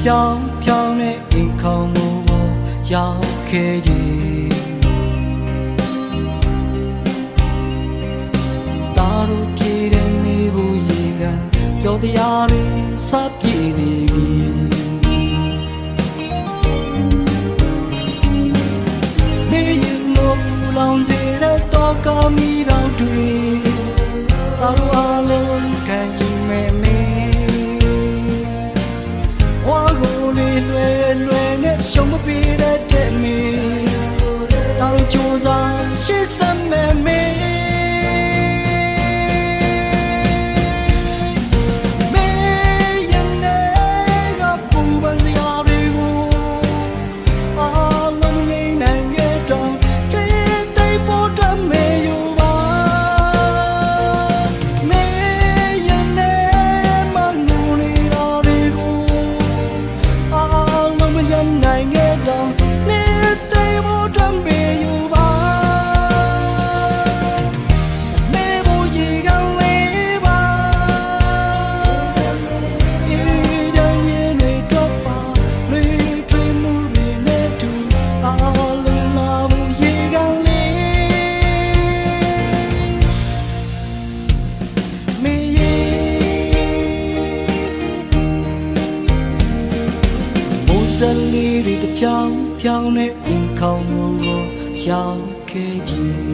ပြောင်းပြောင်းနဲ့အိမ်ခေါင်ကိုရောက်ခဲ့ခြင်းတာတို့ပြေးတဲ့နေဘူးရေကပြောတရားတွေစပြေးနေပြီနေရင်လို့လောင်စေတဲ့တော့ကမီတော်တွေတာတို့အားလုံးခံယူမယ်မေဝါကိုလေးလွယ်လွယ်နဲ့ရှုံးမပေးတဲ့မေတာတို့ကြိုးစားရှေ့ဆက်မယ်မေဇလီတွေပြောင်းပြောင်းနဲ့အိမ်ခေါင်ကိုရောက်ခဲ့ခြင်း